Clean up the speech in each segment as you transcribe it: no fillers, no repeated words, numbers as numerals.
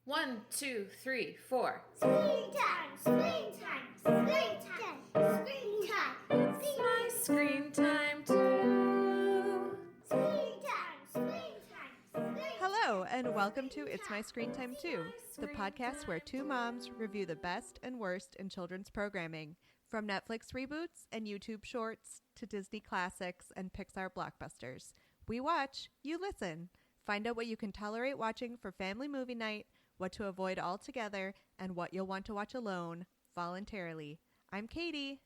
1, 2, 3, 4. Screen time, screen time, screen time, screen time. It's my screen time too. Screen time, screen time, screen Hello, time, and welcome to screen It's My time. Screen Time Too, the Screen podcast where time two moms review the best and worst in children's programming, from Netflix reboots and YouTube shorts to Disney classics and Pixar blockbusters. We watch, you listen. Find out what you can tolerate watching for family movie night, what to avoid altogether, and what you'll want to watch alone, voluntarily. I'm Katie.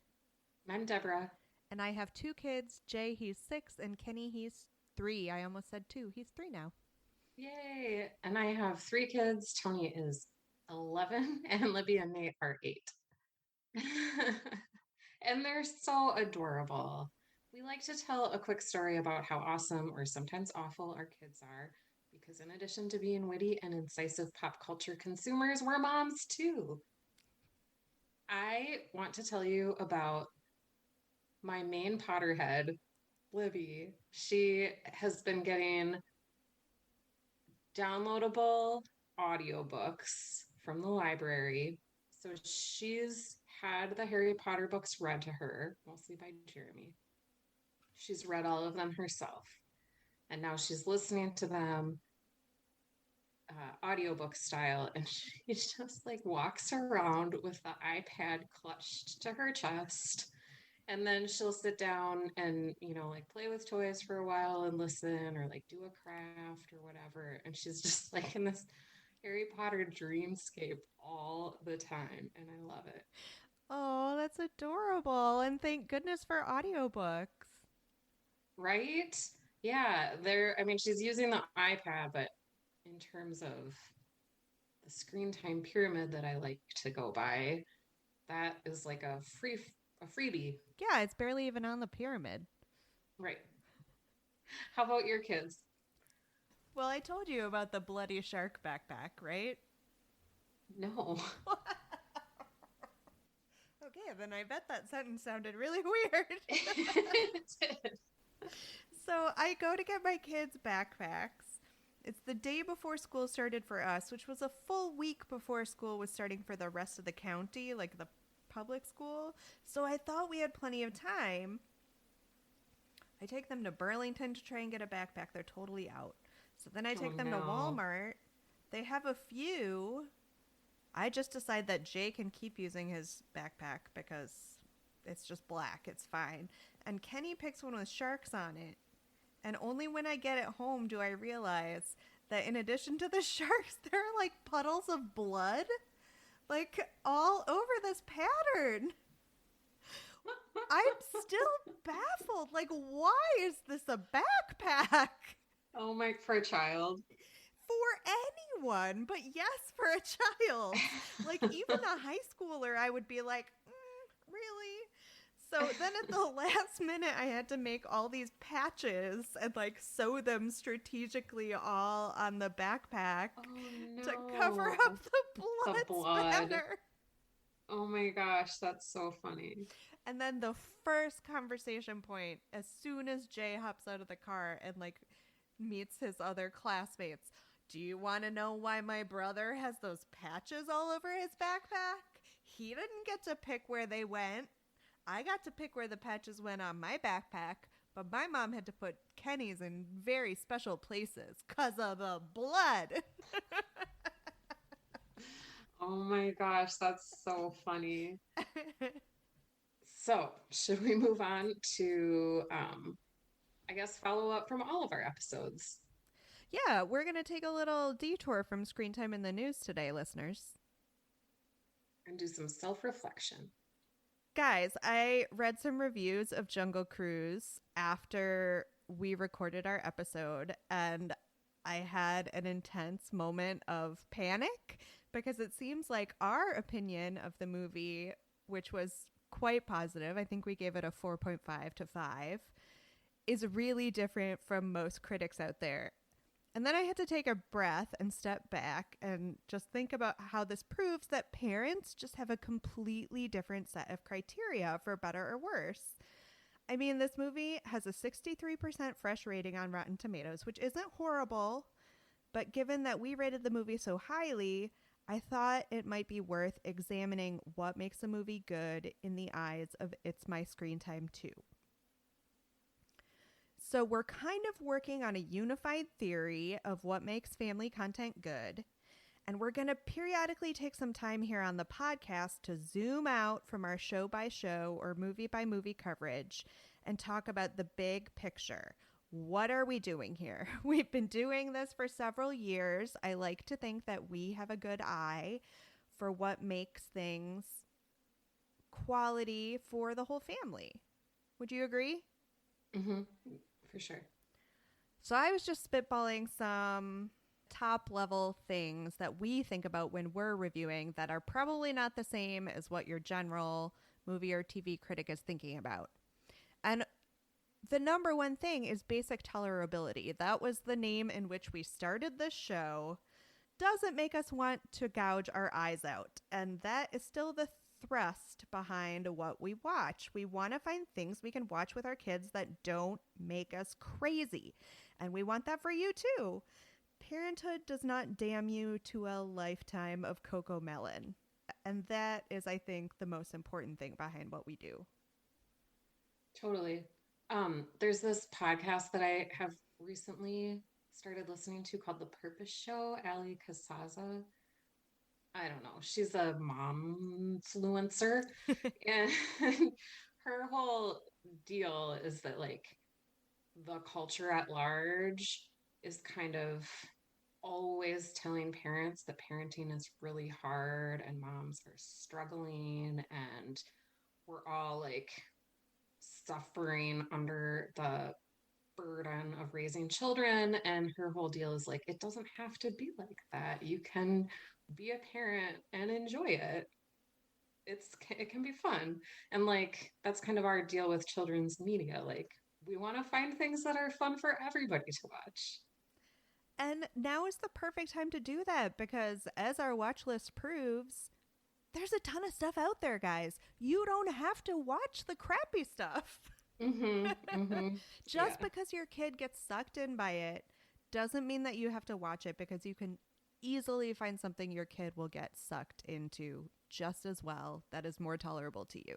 I'm Deborah. And I have two kids. Jay, he's 6, and Kenny, he's 3. I almost said 2. He's 3 now. Yay. And I have 3 kids. Tony is 11 and Libby and Nate are 8. And they're so adorable. We like to tell a quick story about how awesome or sometimes awful our kids are, because in addition to being witty and incisive pop culture consumers, we're moms too. I want to tell you about my main Potterhead, Libby. She has been getting downloadable audiobooks from the library. So she's had the Harry Potter books read to her, mostly by Jeremy. She's read all of them herself. And now she's listening to them audiobook style. And she just like walks around with the iPad clutched to her chest. And then she'll sit down and, like play with toys for a while and listen or like do a craft or whatever. And she's just like in this Harry Potter dreamscape all the time. And I love it. Oh, that's adorable. And thank goodness for audiobooks. Right? Yeah. She's using the iPad, but in terms of the screen time pyramid that I like to go by, that is like a freebie. Yeah, it's barely even on the pyramid. Right. How about your kids? Well, I told you about the bloody shark backpack, right? No. Okay, then I bet that sentence sounded really weird. It did. So I go to get my kids' backpacks. It's the day before school started for us, which was a full week before school was starting for the rest of the county, like the public school. So I thought we had plenty of time. I take them to Burlington to try and get a backpack. They're totally out. So then I take them to Walmart. They have a few. I just decide that Jay can keep using his backpack because it's just black. It's fine. And Kenny picks one with sharks on it. And only when I get it home do I realize that in addition to the sharks, there are like puddles of blood, like all over this pattern. I'm still baffled. Like, why is this a backpack? Oh my, for a child. For anyone, but yes, for a child. Like, even a high schooler, I would be like, really? So then at the last minute, I had to make all these patches and like sew them strategically all on the backpack to cover up the blood spatter. Oh my gosh, that's so funny. And then the first conversation point, as soon as Jay hops out of the car and like meets his other classmates, do you want to know why my brother has those patches all over his backpack? He didn't get to pick where they went. I got to pick where the patches went on my backpack, but my mom had to put Kenny's in very special places because of the blood. Oh my gosh, that's so funny. So, should we move on to, I guess, follow up from all of our episodes? Yeah, we're going to take a little detour from screen time in the news today, listeners. And do some self-reflection. Guys, I read some reviews of Jungle Cruise after we recorded our episode, and I had an intense moment of panic because it seems like our opinion of the movie, which was quite positive, I think we gave it a 4.5 to 5, is really different from most critics out there. And then I had to take a breath and step back and just think about how this proves that parents just have a completely different set of criteria for better or worse. I mean, this movie has a 63% fresh rating on Rotten Tomatoes, which isn't horrible, But given that we rated the movie so highly, I thought it might be worth examining what makes a movie good in the eyes of It's My Screen Time Too. So we're kind of working on a unified theory of what makes family content good. And we're going to periodically take some time here on the podcast to zoom out from our show by show or movie by movie coverage and talk about the big picture. What are we doing here? We've been doing this for several years. I like to think that we have a good eye for what makes things quality for the whole family. Would you agree? Mm-hmm. For sure. So I was just spitballing some top level things that we think about when we're reviewing that are probably not the same as what your general movie or TV critic is thinking about. And the number one thing is basic tolerability. That was the name in which we started this show. Doesn't make us want to gouge our eyes out. And that is still the thrust behind what we watch. We want to find things we can watch with our kids that don't make us crazy. And we want that for you too. Parenthood does not damn you to a lifetime of Coco Melon. And that is, I think, the most important thing behind what we do. Totally. There's this podcast that I have recently started listening to called The Purpose Show. Ali Casaza. I don't know. She's a mom influencer. And her whole deal is that like the culture at large is kind of always telling parents that parenting is really hard and moms are struggling and we're all like suffering under the burden of raising children. And her whole deal is like, it doesn't have to be like that. You can be a parent and enjoy it. It can be fun. And like that's kind of our deal with children's media. Like we want to find things that are fun for everybody to watch. And now is the perfect time to do that because, as our watch list proves, there's a ton of stuff out there, guys. You don't have to watch the crappy stuff. Mm-hmm, mm-hmm. Just because your kid gets sucked in by it doesn't mean that you have to watch it, because you can easily find something your kid will get sucked into just as well that is more tolerable to you.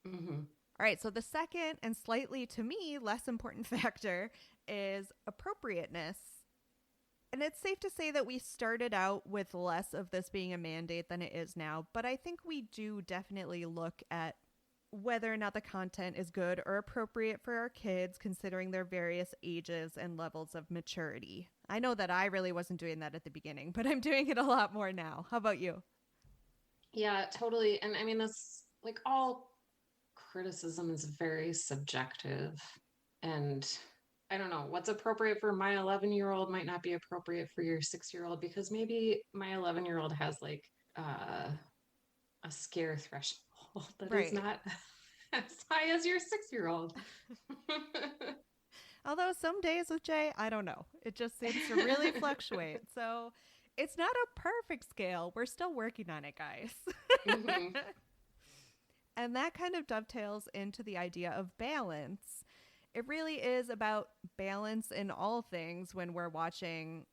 Mm-hmm. All right, so the second and slightly, to me, less important factor is appropriateness. And it's safe to say that we started out with less of this being a mandate than it is now, but I think we do definitely look at whether or not the content is good or appropriate for our kids, considering their various ages and levels of maturity. I know that I really wasn't doing that at the beginning, but I'm doing it a lot more now. How about you? Yeah, totally. And I mean, this like all criticism is very subjective. And I don't know, what's appropriate for my 11-year-old might not be appropriate for your 6-year-old, because maybe my 11-year-old has like a scare threshold that is Right. not as high as your 6-year-old. Although some days with Jay, I don't know. It just seems to really fluctuate. So it's not a perfect scale. We're still working on it, guys. Mm-hmm. And that kind of dovetails into the idea of balance. It really is about balance in all things when we're watching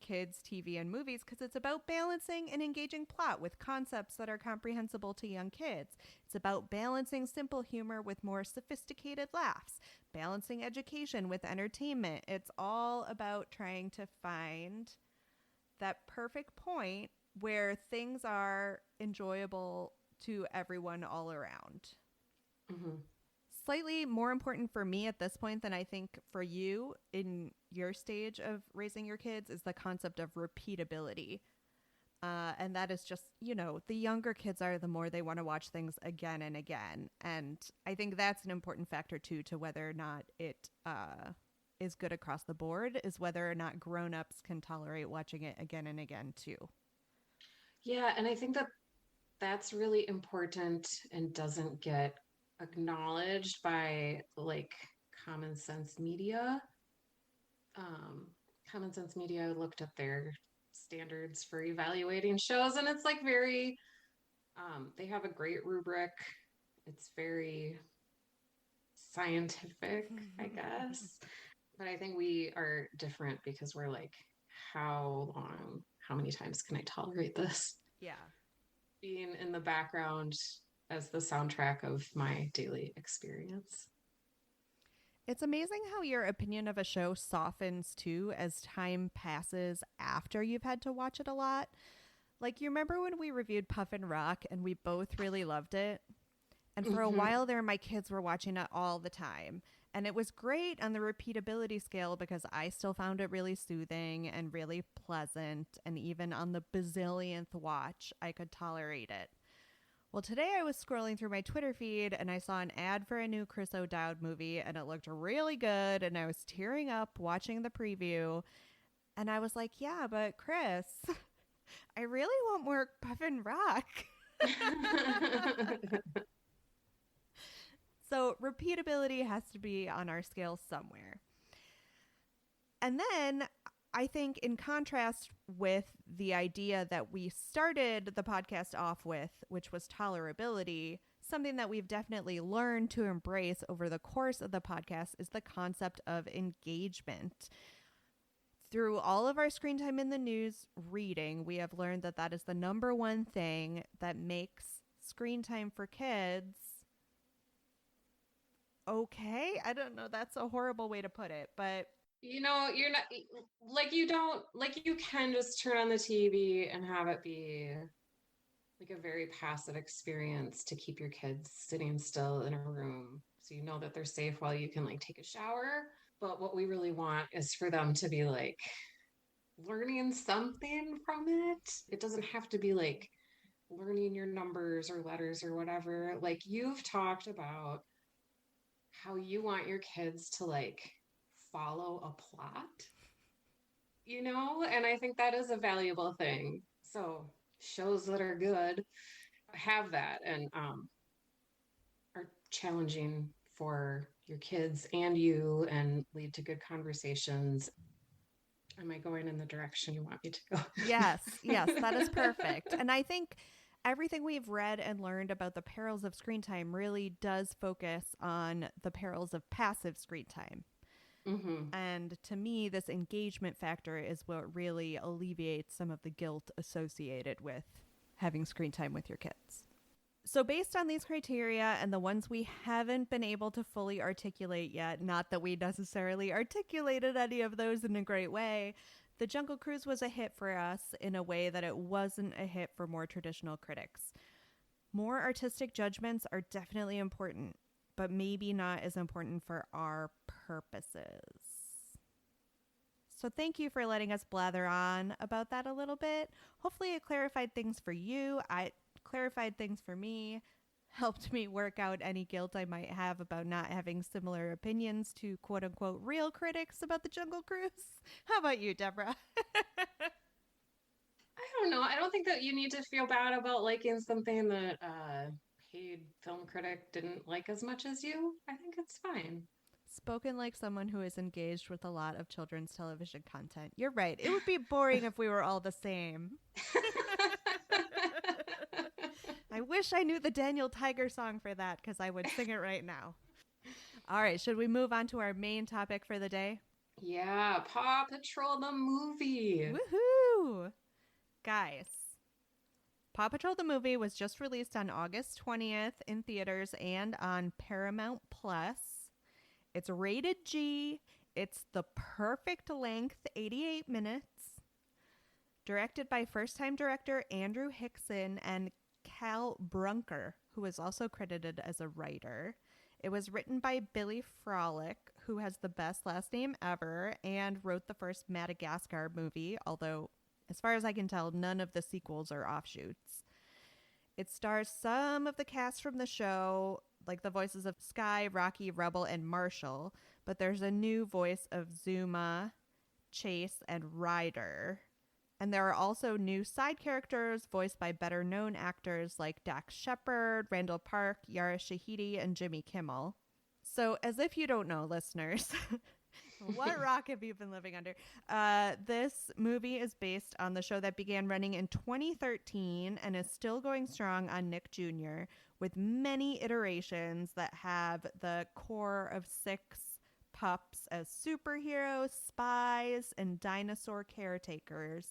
kids' TV and movies, because it's about balancing an engaging plot with concepts that are comprehensible to young kids. It's about balancing simple humor with more sophisticated laughs, balancing education with entertainment. It's all about trying to find that perfect point where things are enjoyable to everyone all around. Mm-hmm. Slightly more important for me at this point than I think for you in your stage of raising your kids is the concept of repeatability. And that is just, the younger kids are, the more they want to watch things again and again. And I think that's an important factor, too, to whether or not it is good across the board, is whether or not grown-ups can tolerate watching it again and again, too. Yeah, and I think that that's really important and doesn't get acknowledged by like common sense media. Common sense media looked at their standards for evaluating shows, and it's like very, they have a great rubric. It's very scientific, I guess. But I think we are different because we're like how many times can I tolerate this Yeah. being in the background as the soundtrack of my daily experience? It's amazing how your opinion of a show softens too as time passes after you've had to watch it a lot. Like, you remember when we reviewed Puffin Rock and we both really loved it? And for a Hmm. while there, my kids were watching it all the time. And it was great on the repeatability scale because I still found it really soothing and really pleasant. And even on the bazillionth watch, I could tolerate it. Well, today I was scrolling through my Twitter feed and I saw an ad for a new Chris O'Dowd movie and it looked really good. And I was tearing up watching the preview. And I was like, yeah, but Chris, I really want more Puffin Rock. So repeatability has to be on our scale somewhere. And then I think, in contrast with the idea that we started the podcast off with, which was tolerability, something that we've definitely learned to embrace over the course of the podcast is the concept of engagement. Through all of our screen time in the news reading, we have learned that that is the number one thing that makes screen time for kids okay. I don't know. That's a horrible way to put it, but You're not like you don't like you can just turn on the TV and have it be like a very passive experience to keep your kids sitting still in a room so you know that they're safe while you can like take a shower. But what we really want is for them to be like learning something from it. It doesn't have to be like learning your numbers or letters or whatever. Like you've talked about how you want your kids to like follow a plot, and I think that is a valuable thing. So shows that are good have that and are challenging for your kids and you and lead to good conversations. Am I going in the direction you want me to go? yes, yes, that is perfect. And I think everything we've read and learned about the perils of screen time really does focus on the perils of passive screen time. Hmm. And to me, this engagement factor is what really alleviates some of the guilt associated with having screen time with your kids. So, based on these criteria and the ones we haven't been able to fully articulate yet, not that we necessarily articulated any of those in a great way, The Jungle Cruise was a hit for us in a way that it wasn't a hit for more traditional critics. More artistic judgments are definitely important, but maybe not as important for our purposes. So thank you for letting us blather on about that a little bit. Hopefully it clarified things for you. I clarified things for me, helped me work out any guilt I might have about not having similar opinions to quote unquote real critics about the Jungle Cruise. How about you, Deborah? I don't know. I don't think that you need to feel bad about liking something that a paid film critic didn't like as much as you. I think it's fine. Spoken like someone who is engaged with a lot of children's television content. You're right. It would be boring if we were all the same. I wish I knew the Daniel Tiger song for that because I would sing it right now. All right, should we move on to our main topic for the day? Yeah, Paw Patrol the movie. Woohoo! Guys, Paw Patrol the movie was just released on August 20th in theaters and on Paramount Plus. It's rated G. It's the perfect length, 88 minutes. Directed by first-time director Andrew Hickson and Cal Brunker, who is also credited as a writer. It was written by Billy Frolic, who has the best last name ever and wrote the first Madagascar movie, although, as far as I can tell, none of the sequels are offshoots. It stars some of the cast from the show, like the voices of Sky, Rocky, Rebel, and Marshall, but there's a new voice of Zuma, Chase, and Ryder. And there are also new side characters voiced by better known actors like Dax Shepard, Randall Park, Yara Shahidi, and Jimmy Kimmel. So, as if you don't know, listeners, what rock have you been living under? This movie is based on the show that began running in 2013 and is still going strong on Nick Jr., with many iterations that have the core of 6 pups as superheroes, spies, and dinosaur caretakers.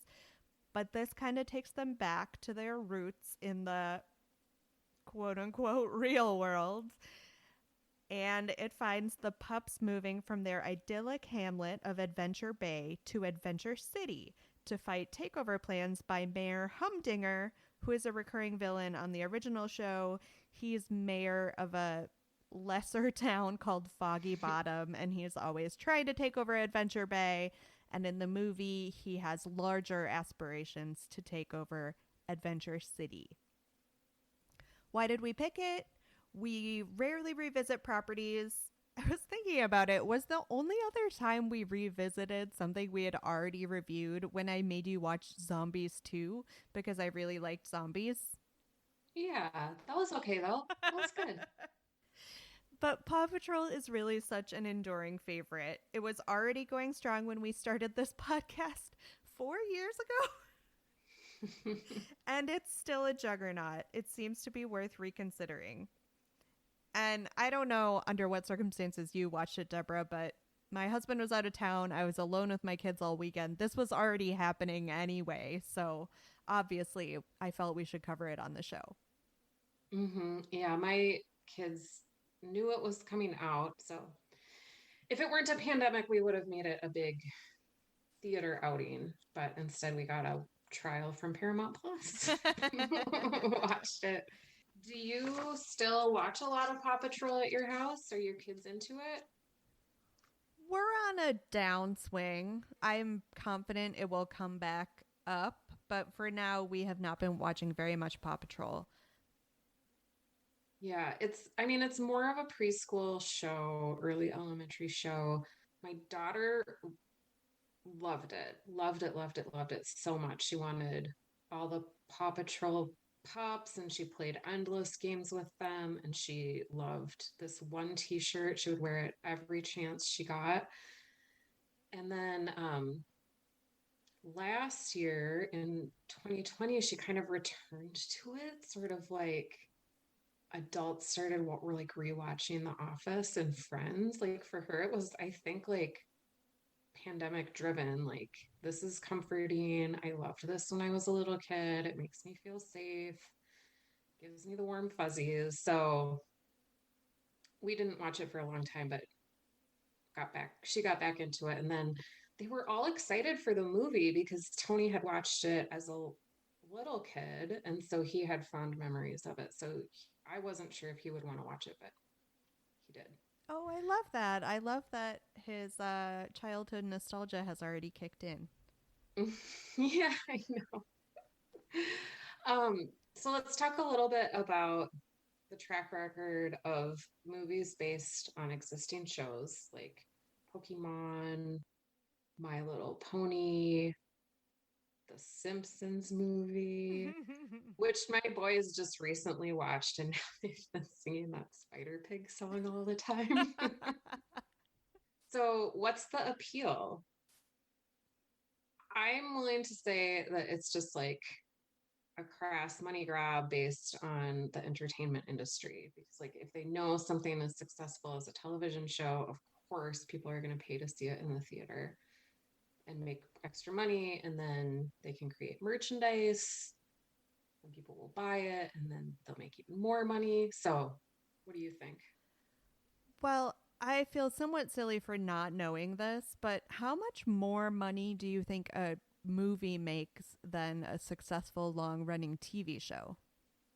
But this kind of takes them back to their roots in the quote unquote real world. And it finds the pups moving from their idyllic hamlet of Adventure Bay to Adventure City to fight takeover plans by Mayor Humdinger, who is a recurring villain on the original show. He's mayor of a lesser town called Foggy Bottom, and he's always trying to take over Adventure Bay. And in the movie, he has larger aspirations to take over Adventure City. Why did we pick it? We rarely revisit properties. I was thinking about it. Was the only other time we revisited something we had already reviewed when I made you watch Zombies 2 because I really liked zombies? Yeah, that was okay though. That was good. But Paw Patrol is really such an enduring favorite. It was already going strong when we started this podcast 4 years ago, and it's still a juggernaut. It seems to be worth reconsidering. And I don't know under what circumstances you watched it, Deborah, but my husband was out of town. I was alone with my kids all weekend. This was already happening anyway. So obviously, I felt we should cover it on the show. Yeah, my kids knew it was coming out. So if it weren't a pandemic, we would have made it a big theater outing. But instead, we got a trial from Paramount Plus. Watched it. Do you still watch a lot of Paw Patrol at your house? Are your kids into it? We're on a downswing. I'm confident it will come back up, but for now, we have not been watching very much Paw Patrol. Yeah, it's more of a preschool show, early elementary show. My daughter loved it, loved it, loved it, loved it so much. She wanted all the Paw Patrol pups and she played endless games with them. And she loved this one t-shirt. She would wear it every chance she got. And then last year in 2020, she kind of returned to it, sort of like adults started what were like rewatching The Office and Friends. Like for her, it was, I think, like pandemic driven. Like, this is comforting. I loved this when I was a little kid. It makes me feel safe, gives me the warm fuzzies. So we didn't watch it for a long time, but she got back into it. And then they were all excited for the movie because Tony had watched it as a little kid. And so he had fond memories of it. So I wasn't sure if he would want to watch it, but he did. Oh, I love that. I love that his childhood nostalgia has already kicked in. Yeah, I know. So let's talk a little bit about the track record of movies based on existing shows like Pokemon, My Little Pony, the Simpsons movie, which my boys just recently watched, and now they've been singing that Spider Pig song all the time. So, what's the appeal? I'm willing to say that it's just like a crass money grab based on the entertainment industry. Because, like, if they know something is successful as a television show, of course, people are going to pay to see it in the theater and make extra money. And then they can create merchandise and people will buy it and then they'll make even more money. So, what do you think? Well, I feel somewhat silly for not knowing this, but how much more money do you think a movie makes than a successful long running TV show?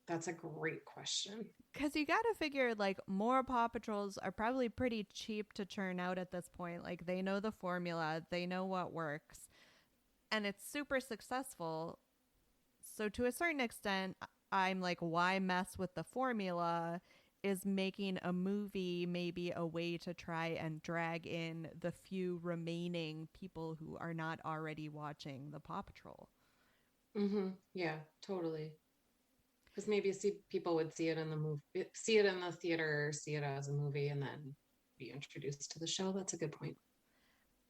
That's a great question. Because you got to figure, like, more Paw Patrols are probably pretty cheap to churn out at this point. Like, they know the formula, they know what works, and it's super successful. So, to a certain extent, I'm like, why mess with the formula? Is making a movie maybe a way to try and drag in the few remaining people who are not already watching the Paw Patrol? Yeah, totally. Because maybe people would see it in the movie, see it in the theater, see it as a movie, and then be introduced to the show. That's a good point.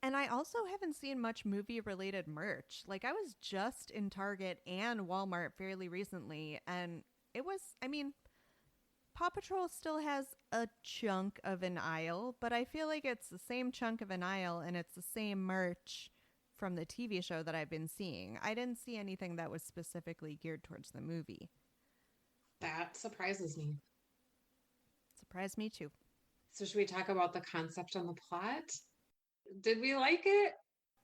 And I also haven't seen much movie related merch. Like, I was just in Target and Walmart fairly recently, and it was, I mean, Paw Patrol still has a chunk of an aisle, but I feel like it's the same chunk of an aisle and it's the same merch from the TV show that I've been seeing. I didn't see anything that was specifically geared towards the movie. That surprises me. Surprised me too. So should we talk about the concept and the plot? Did we like it?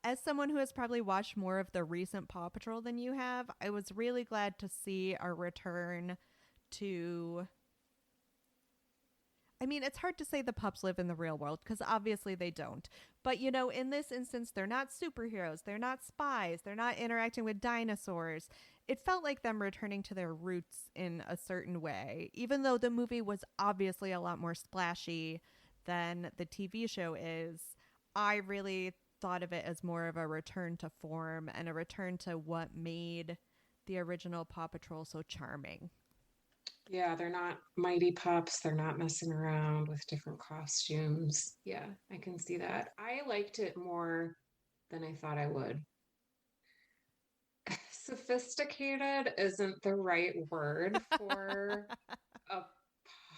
As someone who has probably watched more of the recent Paw Patrol than you have, I was really glad to see a return to. I mean, it's hard to say the pups live in the real world because obviously they don't. But, you know, in this instance, they're not superheroes. They're not spies. They're not interacting with dinosaurs. It felt like them returning to their roots in a certain way, even though the movie was obviously a lot more splashy than the TV show is. I really thought of it as more of a return to form and a return to what made the original Paw Patrol so charming. Yeah, they're not mighty pups. They're not messing around with different costumes. Yeah, I can see that. I liked it more than I thought I would. Sophisticated isn't the right word for a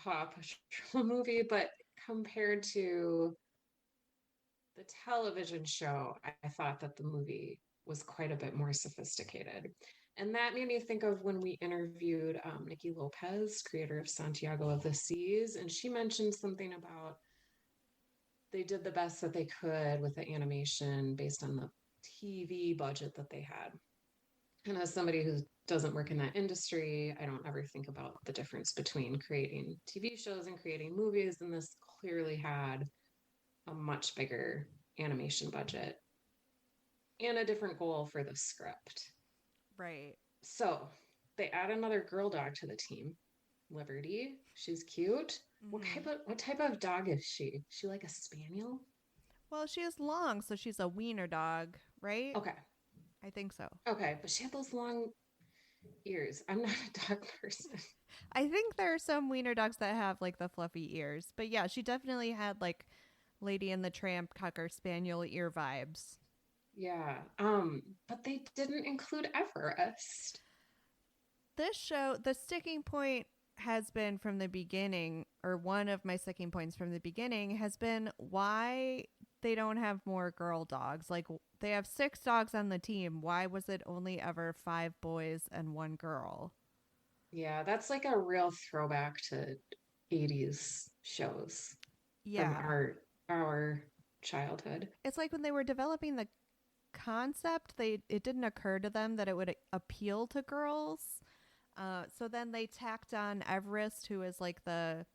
Paw Patrol movie, but compared to the television show, I thought that the movie was quite a bit more sophisticated. And that made me think of when we interviewed Nikki Lopez, creator of Santiago of the Seas, and she mentioned something about they did the best that they could with the animation based on the TV budget that they had. And as somebody who doesn't work in that industry, I don't ever think about the difference between creating TV shows and creating movies. And this clearly had a much bigger animation budget and a different goal for the script. Right. So they add another girl dog to the team, Liberty. She's cute. Mm-hmm. What type of dog is she? Is she like a spaniel? Well, she is long, so she's a wiener dog, right? Okay. I think so. Okay, but she had those long ears. I'm not a dog person. I think there are some wiener dogs that have like the fluffy ears, but yeah, she definitely had like Lady and the Tramp Cocker Spaniel ear vibes. Yeah. But they didn't include Everest. This show, the sticking point has been from the beginning, or one of my sticking points from the beginning has been why they don't have more girl dogs. Like they have 6 dogs on the team. Why was it only ever 5 boys and 1 girl? Yeah, that's like a real throwback to 80s shows from Yeah. our childhood. It's like when they were developing the concept, it didn't occur to them that it would appeal to girls. So then they tacked on Everest, who is like the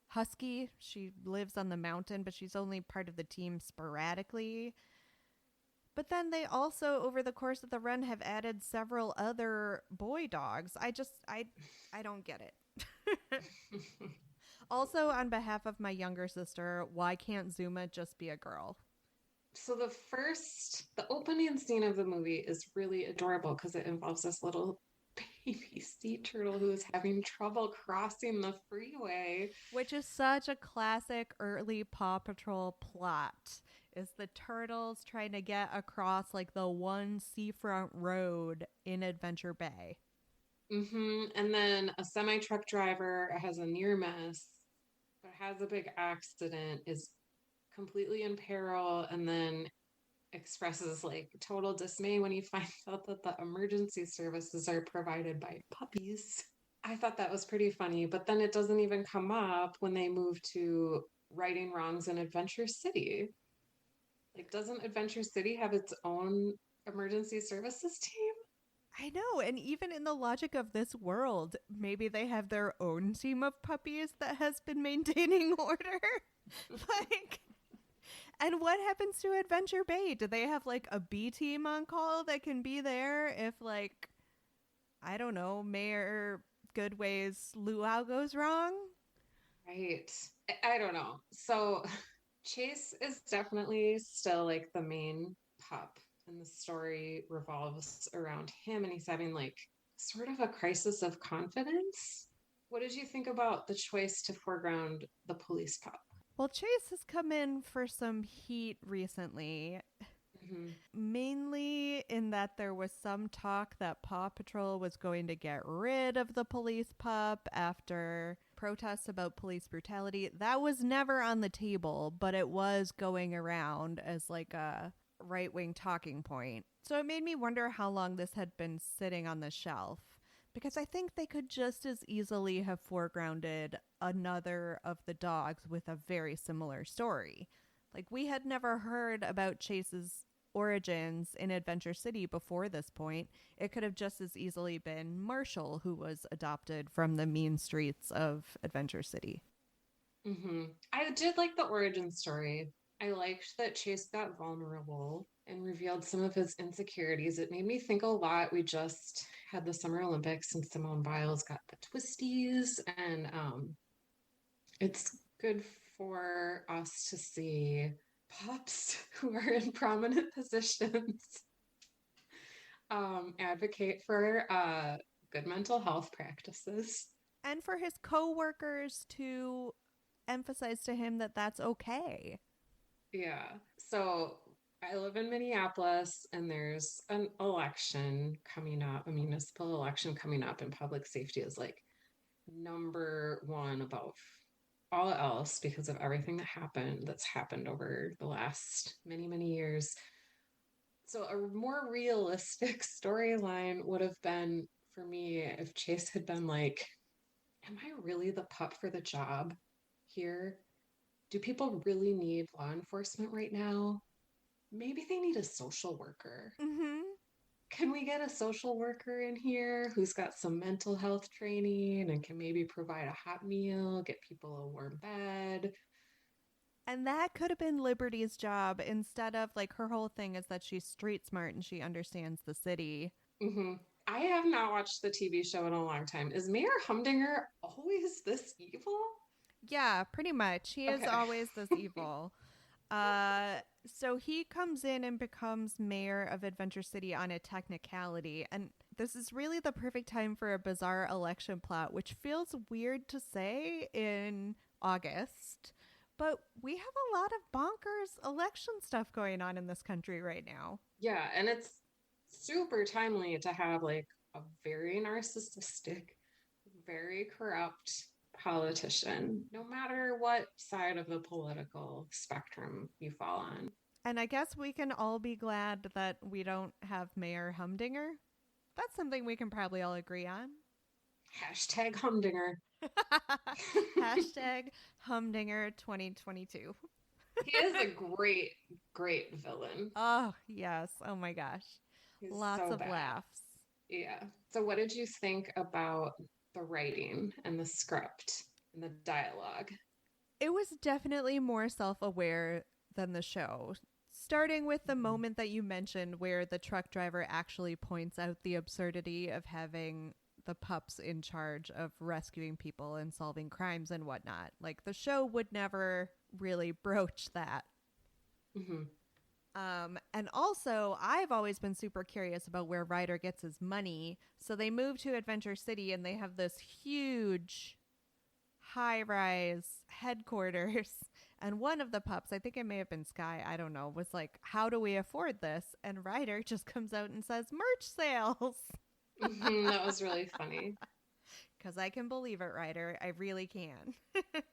husky. She lives on the mountain, but she's only part of the team sporadically. But then they also, over the course of the run, have added several other boy dogs. I don't get it. Also, on behalf of my younger sister, why can't Zuma just be a girl? So the opening scene of the movie is really adorable because it involves this little baby sea turtle who is having trouble crossing the freeway. Which is such a classic early Paw Patrol plot. Is the turtles trying to get across like the one seafront road in Adventure Bay. And then a semi truck driver has a near miss, but has a big accident, is completely in peril, and then expresses like total dismay when he finds out that the emergency services are provided by puppies. I thought that was pretty funny, but then it doesn't even come up when they move to righting wrongs in Adventure City. Like, doesn't Adventure City have its own emergency services team? I know, and even in the logic of this world, maybe they have their own team of puppies that has been maintaining order. Like, and what happens to Adventure Bay? Do they have like a B team on call that can be there if, like, I don't know, Mayor Goodway's luau goes wrong? Right. I don't know. So Chase is definitely still like the main pup, and the story revolves around him, and he's having like sort of a crisis of confidence. What did you think about the choice to foreground the police pup? Well, Chase has come in for some heat recently. Hmm. Mainly in that there was some talk that Paw Patrol was going to get rid of the police pup after protests about police brutality. That was never on the table, but it was going around as like a right wing talking point. So it made me wonder how long this had been sitting on the shelf. Because I think they could just as easily have foregrounded another of the dogs with a very similar story. Like, we had never heard about Chase's origins in Adventure City before this point. It could have just as easily been Marshall, who was adopted from the mean streets of Adventure City. I did like the origin story. I liked that Chase got vulnerable and revealed some of his insecurities. It made me think a lot. We just had the Summer Olympics and Simone Biles got the twisties, and it's good for us to see pups who are in prominent positions advocate for good mental health practices. And for his coworkers to emphasize to him that that's okay. Yeah. So I live in Minneapolis and there's an election coming up, a municipal election coming up, and public safety is like number one above all else because of everything that's happened over the last many, many years. So a more realistic storyline would have been for me if Chase had been like, am I really the pup for the job here? Do people really need law enforcement right now? Maybe they need a social worker. Mm-hmm. Can we get a social worker in here who's got some mental health training and can maybe provide a hot meal, get people a warm bed? And that could have been Liberty's job instead of like her whole thing is that she's street smart and she understands the city. Hmm. I have not watched the TV show in a long time. Is Mayor Humdinger always this evil? Yeah, pretty much. He is Okay. always this evil. Uh, so he comes in and becomes mayor of Adventure City on a technicality. And this is really the perfect time for a bizarre election plot, which feels weird to say in August. But we have a lot of bonkers election stuff going on in this country right now. Yeah, and it's super timely to have like a very narcissistic, very corrupt politician, no matter what side of the political spectrum you fall on. And I guess we can all be glad that we don't have Mayor Humdinger. That's something we can probably all agree on. Hashtag Humdinger. Hashtag Humdinger 2022. He is a great, great villain. Oh, yes. Oh my gosh. He's Lots so of bad. laughs. Yeah. So, what did you think about the writing and the script and the dialogue? It was definitely more self aware than the show. Starting with the Mhm. moment that you mentioned where the truck driver actually points out the absurdity of having the pups in charge of rescuing people and solving crimes and whatnot. Like, the show would never really broach that. Mhm. And also, I've always been super curious about where Ryder gets his money. So they move to Adventure City and they have this huge high rise headquarters. And one of the pups, I think it may have been Sky, I don't know, was like, how do we afford this? And Ryder just comes out and says, merch sales. That was really funny. Because I can believe it, Ryder. I really can.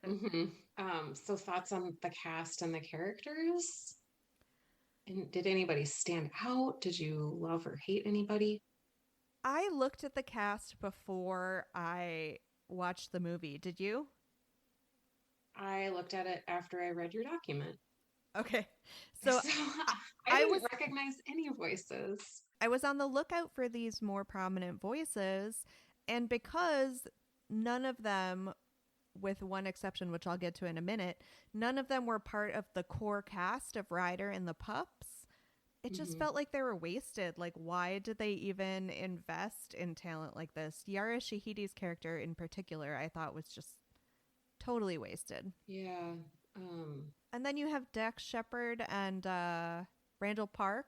Hmm. So thoughts on the cast and the characters? And did anybody stand out? Did you love or hate anybody? I looked at the cast before I watched the movie. Did you? I looked at it after I read your document. Okay. So So I, I I didn't was recognize any voices. I was on the lookout for these more prominent voices, and because none of them, with one exception, which I'll get to in a minute, none of them were part of the core cast of Ryder and the Pups. It just Hmm. felt like they were wasted. Like, why did they even invest in talent like this? Yara Shahidi's character in particular, I thought was just totally wasted. Yeah. Um, And then you have Dax Shepard and Randall Park.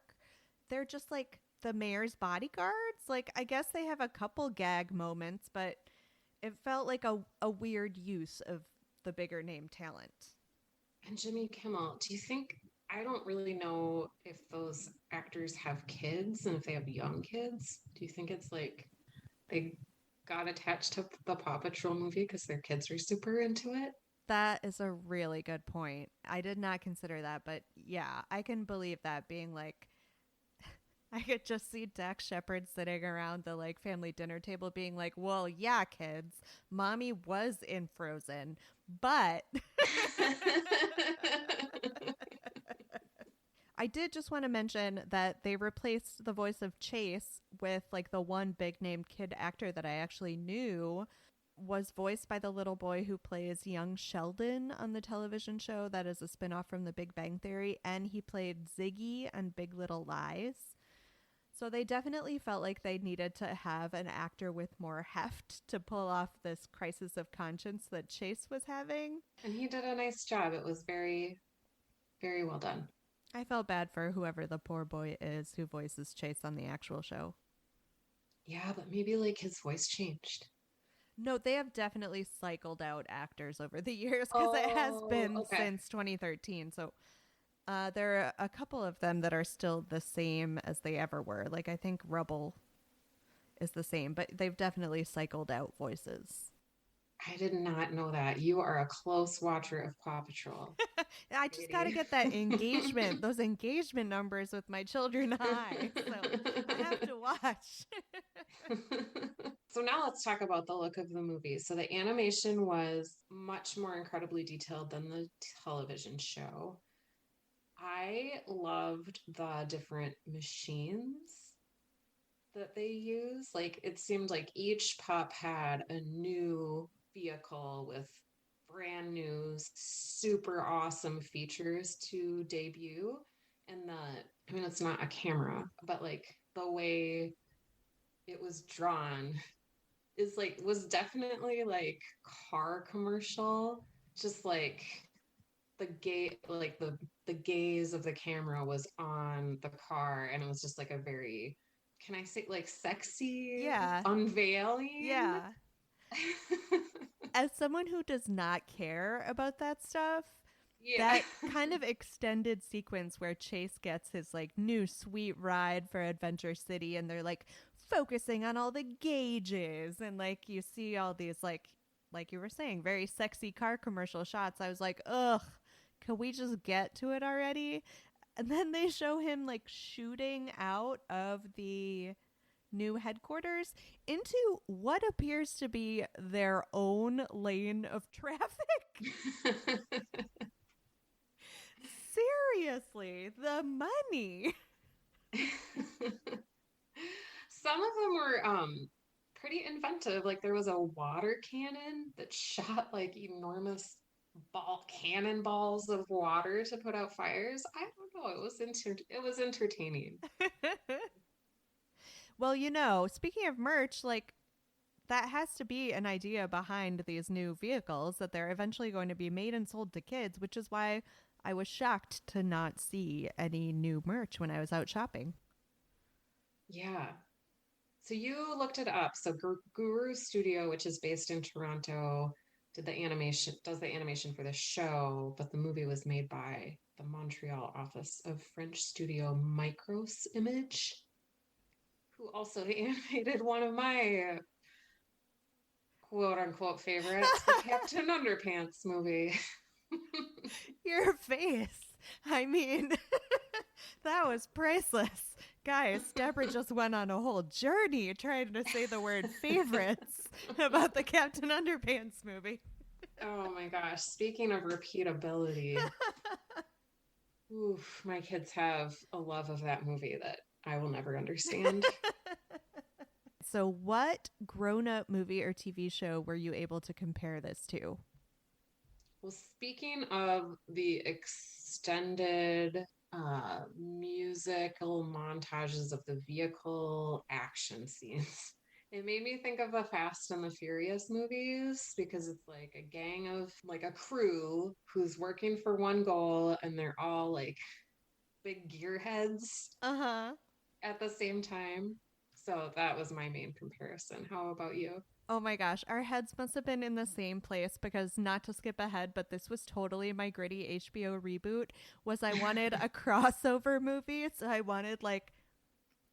They're just like the mayor's bodyguards. Like, I guess they have a couple gag moments, but it felt like a weird use of the bigger name talent. and Jimmy Kimmel, do you think I don't really know if those actors have kids and if they have young kids. Do you think it's like they got attached to the Paw Patrol movie because their kids are super into it? That is a really good point. I did not consider that, but yeah, I can believe that being like, I could just see Dax Shepard sitting around the like family dinner table being like, well, yeah, kids, mommy was in Frozen, but I did just want to mention that they replaced the voice of Chase with like the one big name kid actor that I actually knew was voiced by the little boy who plays young Sheldon on the television show that is a spinoff from The Big Bang Theory, and he played Ziggy on Big Little Lies. So they definitely felt like they needed to have an actor with more heft to pull off this crisis of conscience that Chase was having. And he did a nice job. It was very, very well done. I felt bad for whoever the poor boy is who voices Chase on the actual show. Yeah, but maybe like his voice changed. No, they have definitely cycled out actors over the years because it has Oh, been okay. since 2013. So there are a couple of them that are still the same as they ever were. Like I think Rubble is the same, but they've definitely cycled out voices. I did not know that. You are a close watcher of Paw Patrol, I just got to Katie. get that engagement, those engagement numbers with my children high. So I have to watch. So now let's talk about the look of the movie. So the animation was much more incredibly detailed than the television show. I loved the different machines that they use. Like it seemed like each pup had a new vehicle with brand new, super awesome features to debut. And I mean, it's not a camera, but like the way it was drawn is like, was definitely like car commercial, just like the gaze of the camera was on the car and it was just like a very, can I say, like sexy Yeah. unveiling. Yeah. As someone who does not care about that stuff, Yeah. that kind of extended sequence where Chase gets his like new sweet ride for Adventure City and they're like focusing on all the gauges and like you see all these like you were saying very sexy car commercial shots. I was like, "Ugh, can we just get to it already?" And then they show him like shooting out of the new headquarters into what appears to be their own lane of traffic. Seriously, the money. Some of them were pretty inventive. Like there was a water cannon that shot like enormous cannonballs of water to put out fires. I don't know. It was entertaining. Well, you know, speaking of merch, like that has to be an idea behind these new vehicles that they're eventually going to be made and sold to kids, which is why I was shocked to not see any new merch when I was out shopping. Yeah. So you looked it up. So Guru Studio, which is based in Toronto, does the animation for the show, but the movie was made by the Montreal office of French studio Micros Image, who also animated one of my quote unquote favorites, the Captain Underpants movie. Your face. I mean, that was priceless. Guys, Deborah just went on a whole journey trying to say the word favorites about the Captain Underpants movie. Oh my gosh. Speaking of repeatability, oof, my kids have a love of that movie that I will never understand. So, what grown up movie or TV show were you able to compare this to? Well, speaking of the extended musical montages of the vehicle action scenes, it made me think of the Fast and the Furious movies because it's like a gang of like a crew who's working for one goal and they're all like big gearheads Uh huh. at the same time. So that was my main comparison. How about you? Oh my gosh, our heads must have been in the same place because not to skip ahead, but this was totally my gritty HBO reboot was I wanted a crossover movie. So I wanted like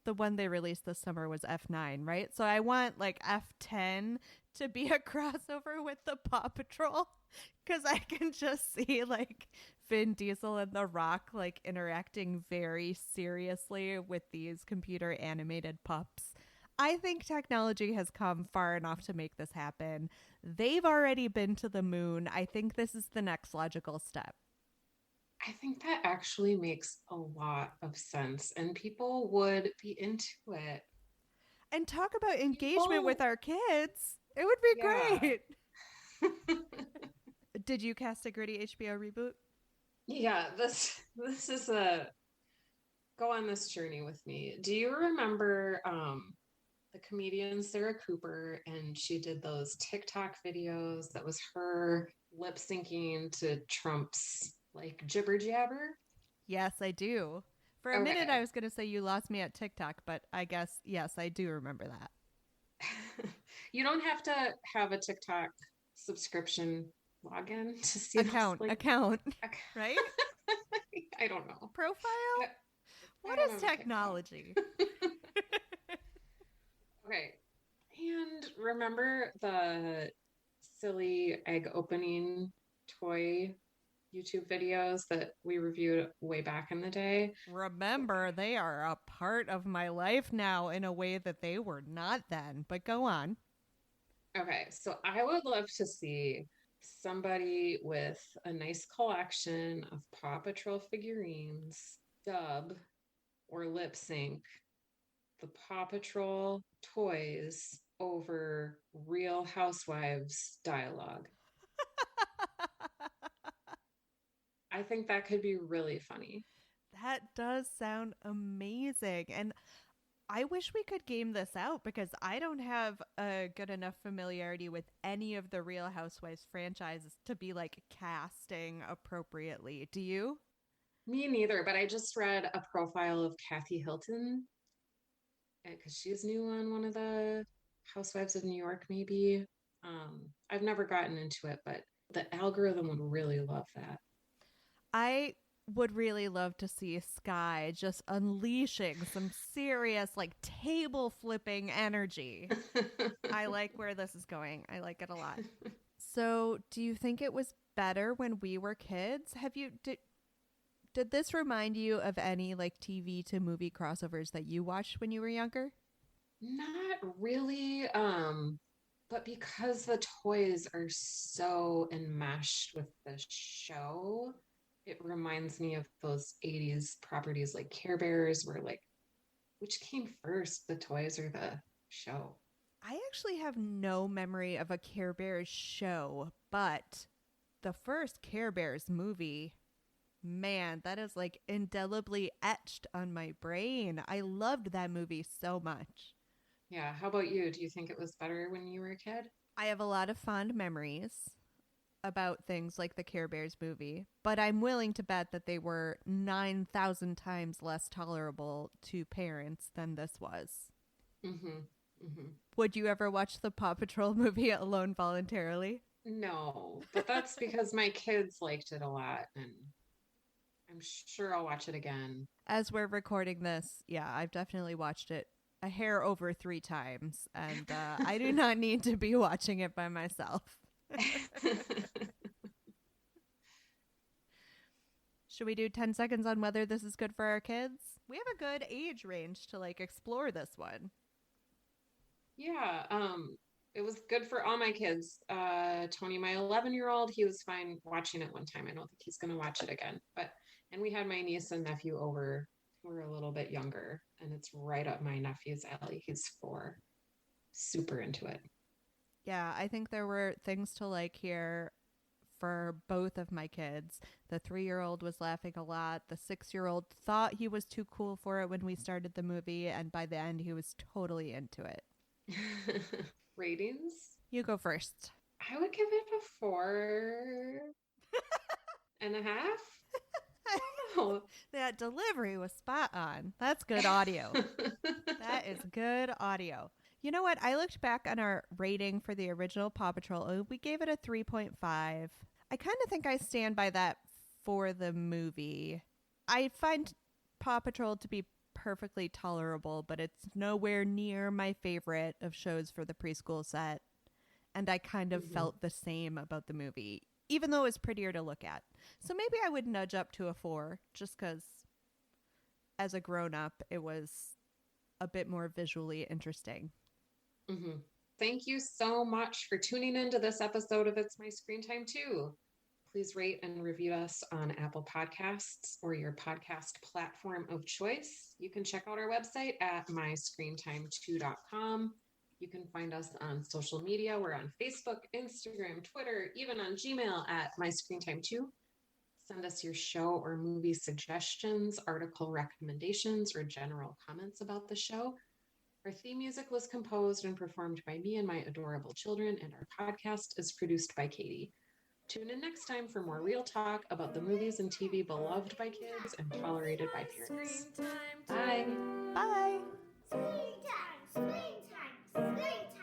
the one they released this summer was F9, right? So I want like F10 to be a crossover with the Paw Patrol because I can just see like Vin Diesel and The Rock like interacting very seriously with these computer animated pups. I think technology has come far enough to make this happen. They've already been to the moon. I think this is the next logical step. I think that actually makes a lot of sense, and people would be into it. And talk about engagement with People, our kids. It would be yeah. great. Did you cast a gritty HBO reboot? Yeah, this is a go on this journey with me. Do you remember the comedian Sarah Cooper, and she did those TikTok videos that was her lip syncing to Trump's like jibber jabber? Yes, I do. For a minute, I Okay. was going to say you lost me at TikTok, but I guess, yes, I do remember that. You don't have to have a TikTok subscription login to see those Account, like account, right? I don't know. Profile? I What don't is have a TikTok. technology? Okay. And remember the silly egg opening toy YouTube videos that we reviewed way back in the day? Remember, they are a part of my life now in a way that they were not then, but go on. Okay, so I would love to see somebody with a nice collection of Paw Patrol figurines dub or lip sync the Paw Patrol toys over Real Housewives dialogue. I think that could be really funny. That does sound amazing. And I wish we could game this out because I don't have a good enough familiarity with any of the Real Housewives franchises to be like casting appropriately. Do you? Me neither, but I just read a profile of Kathy Hilton because she's new on one of the Housewives of New York, maybe. I've never gotten into it, but the algorithm would really love that. I would really love to see Sky just unleashing some serious, like, table flipping energy. I like where this is going. I like it a lot. So, do you think it was better when we were kids? Did this remind you of any like TV to movie crossovers that you watched when you were younger? Not really, but because the toys are so enmeshed with the show, it reminds me of those 80s properties like Care Bears, where like, which came first, the toys or the show? I actually have no memory of a Care Bears show, but the first Care Bears movie, man, that is like indelibly etched on my brain. I loved that movie so much. Yeah, how about you? Do you think it was better when you were a kid? I have a lot of fond memories about things like the Care Bears movie, but I'm willing to bet that they were 9,000 times less tolerable to parents than this was. Mm-hmm. Mm-hmm. Would you ever watch the Paw Patrol movie alone voluntarily? No, but that's because my kids liked it a lot, and I'm sure I'll watch it again. As we're recording this, yeah, I've definitely watched it a hair over 3 times, and I do not need to be watching it by myself. Should we do 10 seconds on whether this is good for our kids? We have a good age range to like explore this one. Yeah, it was good for all my kids. Tony, my 11-year-old, he was fine watching it one time. I don't think he's gonna watch it again. But and we had my niece and nephew over who were a little bit younger, and it's right up my nephew's alley. He's 4, super into it. Yeah, I think there were things to like here for both of my kids. The 3-year-old was laughing a lot. The 6-year-old thought he was too cool for it when we started the movie, and by the end, he was totally into it. Ratings? You go first. I would give it a 4.5. Oh. That delivery was spot on. That's good audio. That is good audio. You know what? I looked back on our rating for the original Paw Patrol. We gave it a 3.5. I kind of think I stand by that for the movie. I find Paw Patrol to be perfectly tolerable, but it's nowhere near my favorite of shows for the preschool set. And I kind of felt the same about the movie, even though it was prettier to look at. So maybe I would nudge up to a 4, just because as a grown-up, it was a bit more visually interesting. Mm-hmm. Thank you so much for tuning into this episode of It's My Screen Time Too. Please rate and review us on Apple Podcasts or your podcast platform of choice. You can check out our website at myscreentime2.com. You can find us on social media. We're on Facebook, Instagram, Twitter, even on Gmail at myscreentime2. Send us your show or movie suggestions, article recommendations, or general comments about the show. Our theme music was composed and performed by me and my adorable children, and our podcast is produced by Katie. Tune in next time for more real talk about the movies and TV beloved by kids and tolerated by parents. Bye. Bye. Screen time, screen time, screen time.